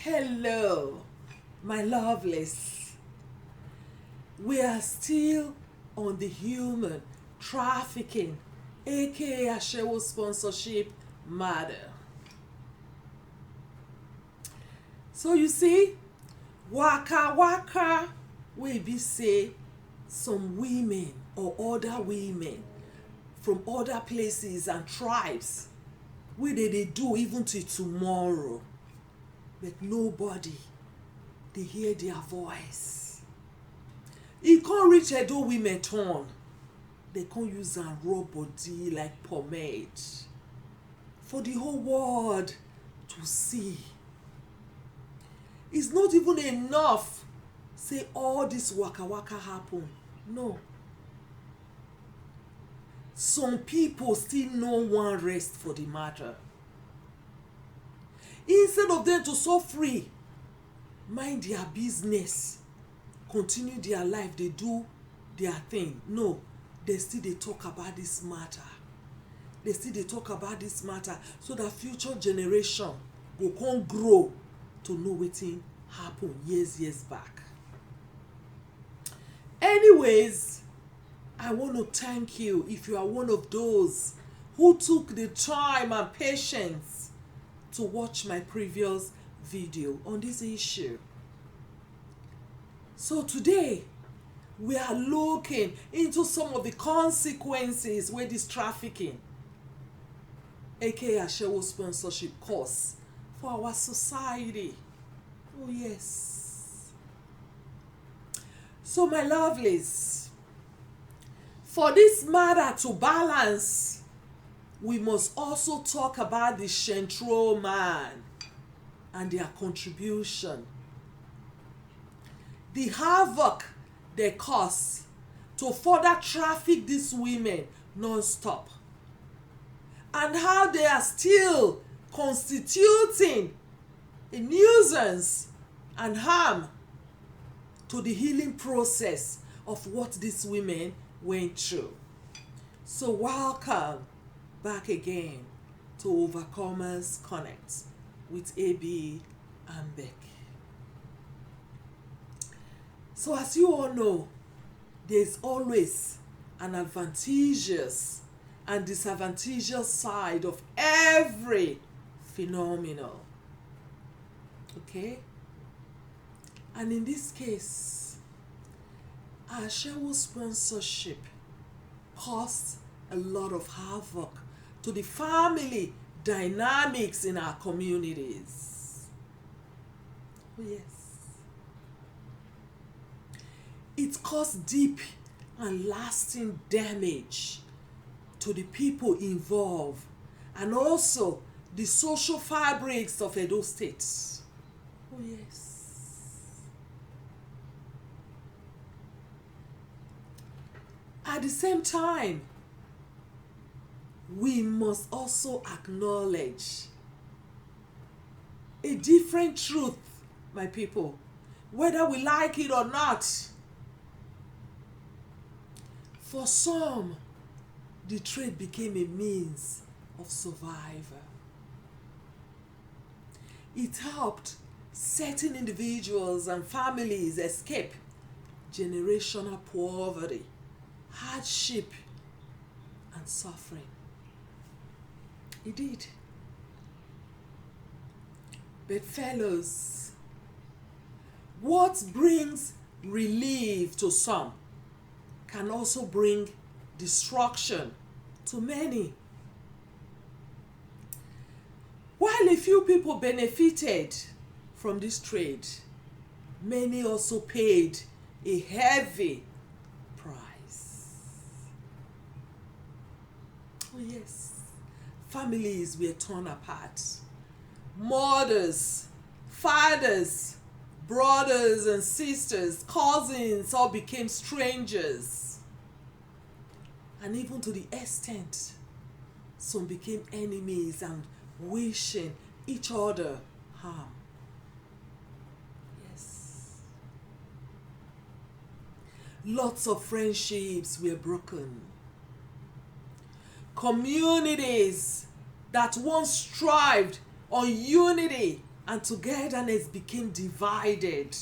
Hello, my lovelies. We are still on the human trafficking, aka Ashewo sponsorship matter. So you see, waka waka, we be say some women or other women from other places and tribes, wey dey do even till tomorrow, but nobody dey hear their voice. E come reach Edo women turn, they come use am rub body like pomade for the whole world to see. It's not even enough say all this waka waka happen. No. Some people still no wan rest for the matter. Instead of them to so free, mind their business, continue their life, they do their thing. No, they still dey talk about this matter. They still dey talk about this matter so that future generation go come grow to know wetin happen years back. Anyways, I want to thank you if you are one of those who took the time and patience to watch my previous video on this issue. So today, we are looking into some of the consequences wey this trafficking, aka Ashewo sponsorship, cause for our society. Oh yes. So my lovelies, for this matter to balance, we must also talk about the Shentro man and their contribution. The havoc they cause to further traffic these women non-stop. And how they are still constituting a nuisance and harm to the healing process of what these women went through. So welcome back again to Overcomers Connect with AB and Beck. So as you all know, there's always an advantageous and disadvantageous side of every phenomenon. Okay? And in this case, Ashewo sponsorship caused a lot of havoc to the family dynamics in our communities. Oh yes. It caused deep and lasting damage to the people involved and also the social fabrics of Edo State. Oh yes. At the same time, we must also acknowledge a different truth, my people, whether we like it or not. For some, the trade became a means of survival. It helped certain individuals and families escape generational poverty, hardship, and suffering. It did. But fellows, what brings relief to some can also bring destruction to many. While a few people benefited from this trade, many also paid a heavy price. Oh yes, families were torn apart. Mothers, fathers, brothers and sisters, cousins all became strangers. And even to the extent, some became enemies and wishing each other harm. Yes. Lots of friendships were broken. Communities that once strived on unity and togetherness became divided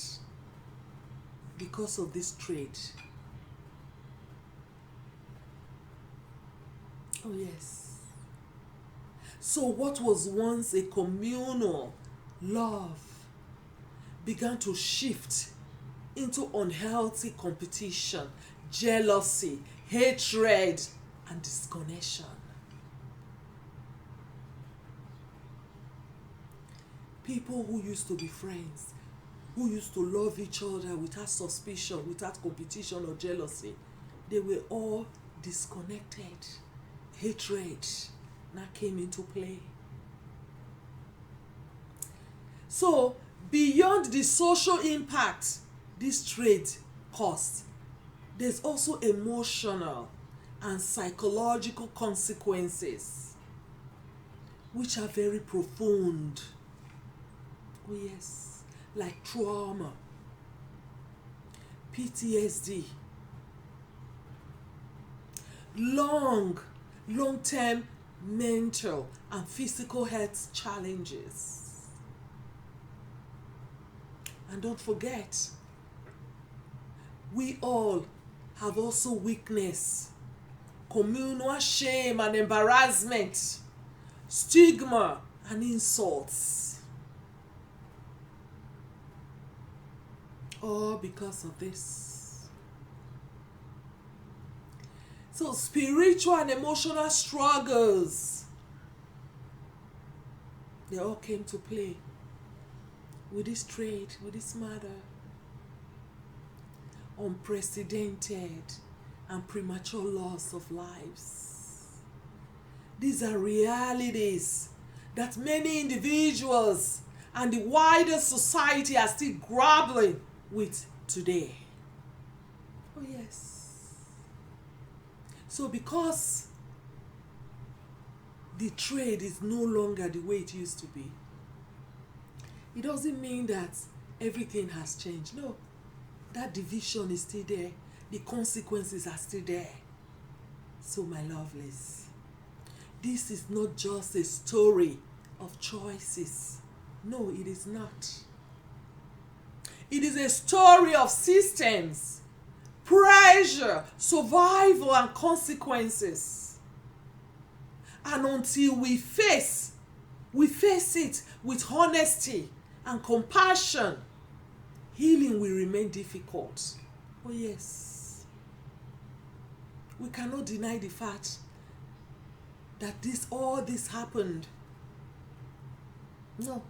because of this trade. Oh yes. So what was once a communal love began to shift into unhealthy competition, jealousy, hatred, and disconnection. People who used to be friends, who used to love each other without suspicion, without competition or jealousy, they were all disconnected. Hatred now came into play. So, beyond the social impact this trade caused, there's also emotional and psychological consequences, which are very profound. Oh yes, like trauma, PTSD, long-term mental and physical health challenges. And don't forget, we all have also witnessed communal shame and embarrassment, stigma and insults. All because of this. So spiritual and emotional struggles, they all came to play with this trade, with this matter. Unprecedented and premature loss of lives. These are realities that many individuals and the wider society are still grappling with today. Oh yes. So because the trade is no longer the way it used to be, it doesn't mean that everything has changed. No, that division is still there. The consequences are still there. So my lovelies, this is not just a story of choices. No, it is not. It is a story of systems, pressure, survival, and consequences. And until we face it with honesty and compassion, healing will remain difficult. Oh yes. We cannot deny the fact that all this happened. No.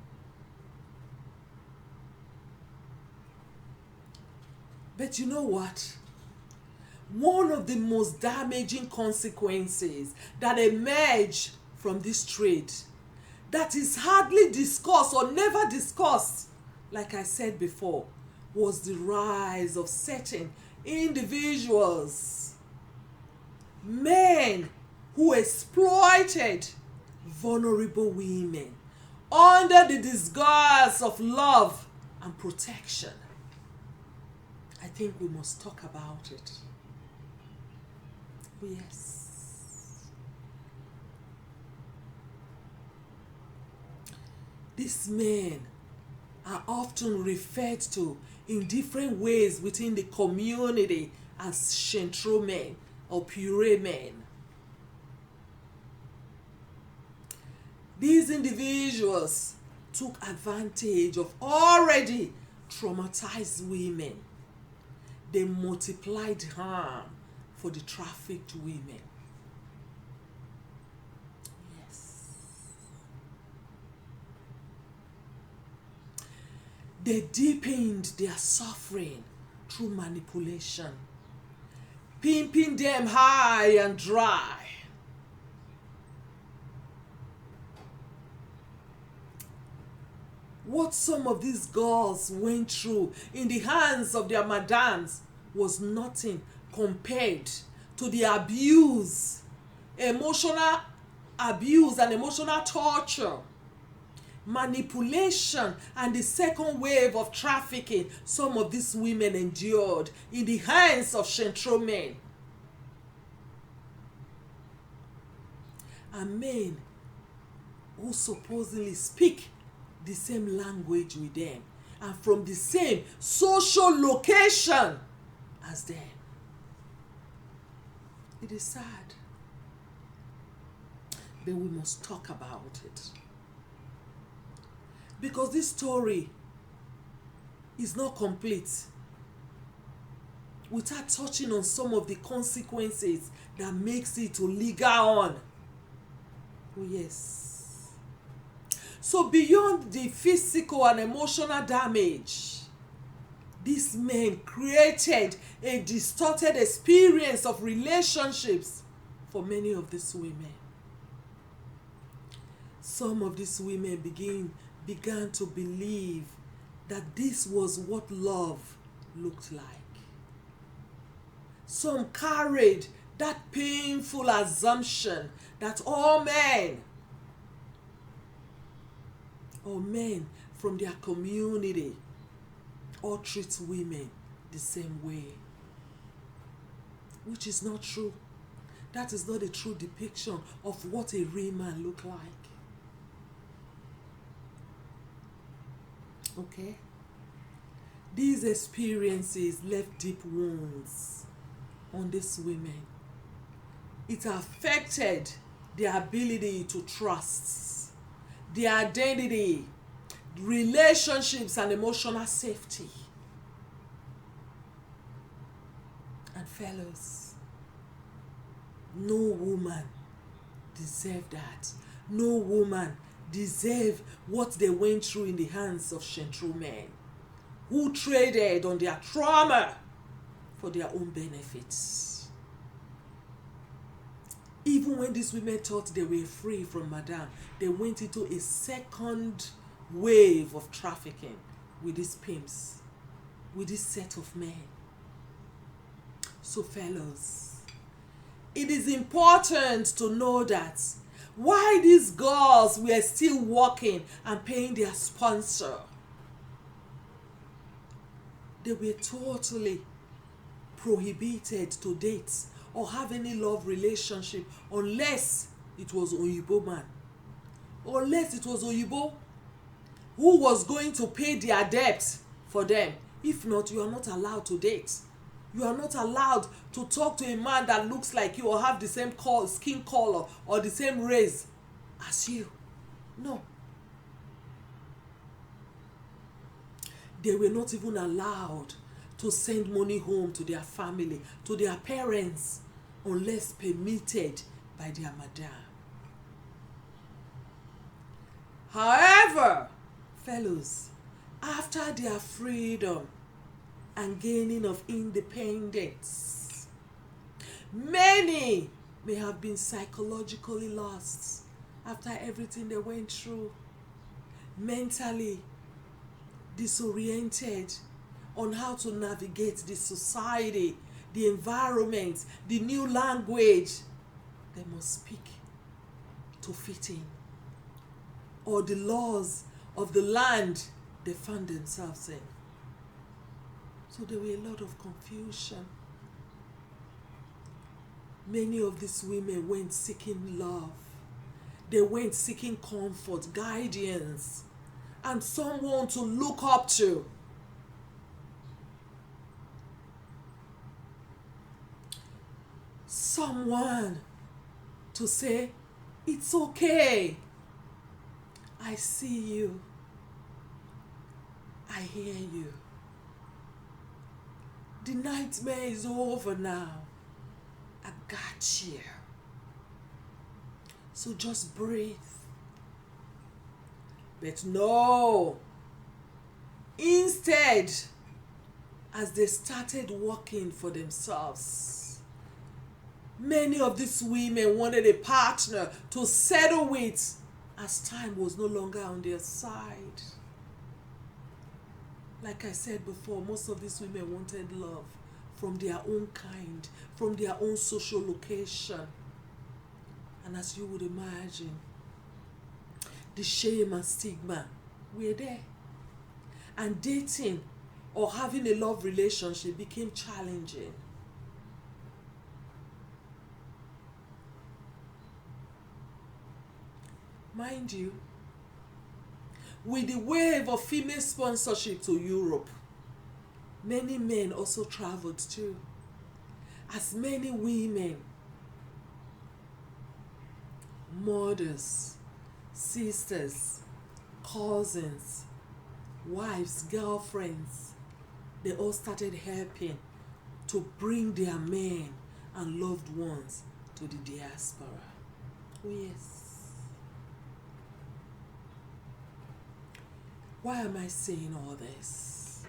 But you know what? One of the most damaging consequences that emerge from this trade, that is hardly discussed or never discussed, like I said before, was the rise of certain individuals, men who exploited vulnerable women under the disguise of love and protection. I think we must talk about it. Yes. These men are often referred to in different ways within the community as Shentro men or pure men. These individuals took advantage of already traumatized women. They multiplied harm for the trafficked women. Yes. They deepened their suffering through manipulation, pimping them high and dry. What some of these girls went through in the hands of their madams was nothing compared to the abuse, emotional abuse and emotional torture, manipulation, and the second wave of trafficking some of these women endured in the hands of Shentro men. And men who supposedly speak the same language with them and from the same social location as them. It is sad, but we must talk about it. Because this story is not complete without touching on some of the consequences that makes it to linger on. Oh yes. So beyond the physical and emotional damage, these men created a distorted experience of relationships for many of these women. Some of these women began to believe that this was what love looked like. Some carried that painful assumption that all men or men from their community all treat women the same way, which is not true. That is not a true depiction of what a real man look like. Okay? These experiences left deep wounds on these women. It affected their ability to trust, their identity, relationships, and emotional safety. And fellows, no woman deserved that. No woman deserved what they went through in the hands of Shentro men who traded on their trauma for their own benefits. Even when these women thought they were free from Madame, they went into a second wave of trafficking with these pimps, with this set of men. So fellows, it is important to know that why these girls were still working and paying their sponsor, they were totally prohibited to date or have any love relationship unless it was Oyibo man, unless it was Oyibo who was going to pay their debt for them. If not, you are not allowed to date. You are not allowed to talk to a man that looks like you or have the same skin color or the same race as you. No. They were not even allowed to send money home to their family, to their parents, unless permitted by their madam. However, fellows, after their freedom and gaining of independence, many may have been psychologically lost after everything they went through, mentally disoriented on how to navigate the society, the environment, the new language they must speak to fit in, or the laws of the land they found themselves in. So there were a lot of confusion. Many of these women went seeking love. They went seeking comfort, guidance, and someone to look up to. Someone to say, it's okay. I see you. I hear you. The nightmare is over now. I got you. So just breathe. But no. Instead, as they started working for themselves, many of these women wanted a partner to settle with as time was no longer on their side. Like I said before, most of these women wanted love from their own kind, from their own social location. And as you would imagine, the shame and stigma were there. And dating or having a love relationship became challenging. Mind you, with the wave of female sponsorship to Europe, many men also traveled too. As many women, mothers, sisters, cousins, wives, girlfriends, they all started helping to bring their men and loved ones to the diaspora. Oh yes. Why am I saying all this?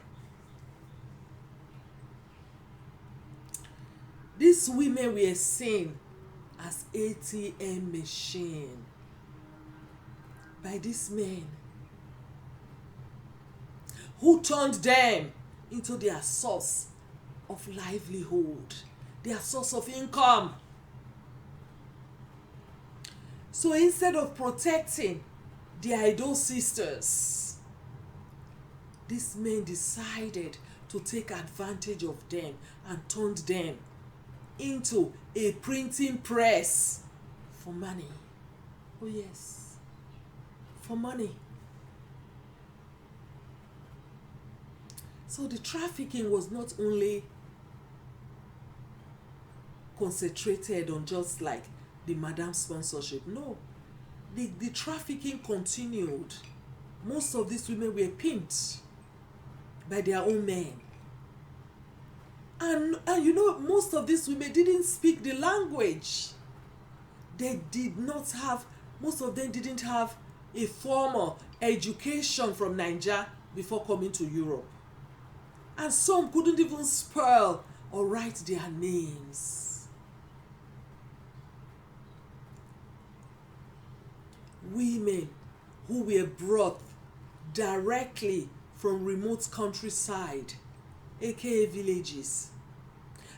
These women were seen as ATM machine by these men who turned them into their source of livelihood, their source of income. So instead of protecting their idol sisters, these men decided to take advantage of them and turned them into a printing press for money. Oh yes, for money. So the trafficking was not only concentrated on just like the madam sponsorship. No, the trafficking continued. Most of these women were pimped by their own men. And you know, most of these women didn't speak the language. They did not have, most of them didn't have a formal education from Nigeria before coming to Europe. And some couldn't even spell or write their names. Women who were brought directly from remote countryside, aka villages,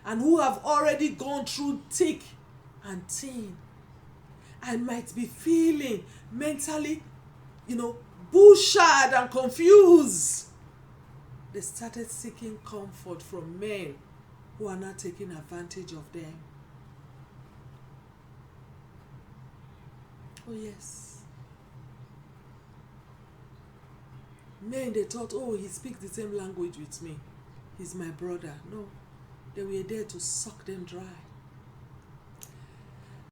and who have already gone through thick and thin and might be feeling mentally, bullshit and confused. They started seeking comfort from men who are not taking advantage of them. Oh yes. Men, they thought, oh, he speaks the same language with me. He's my brother. No, they were there to suck them dry.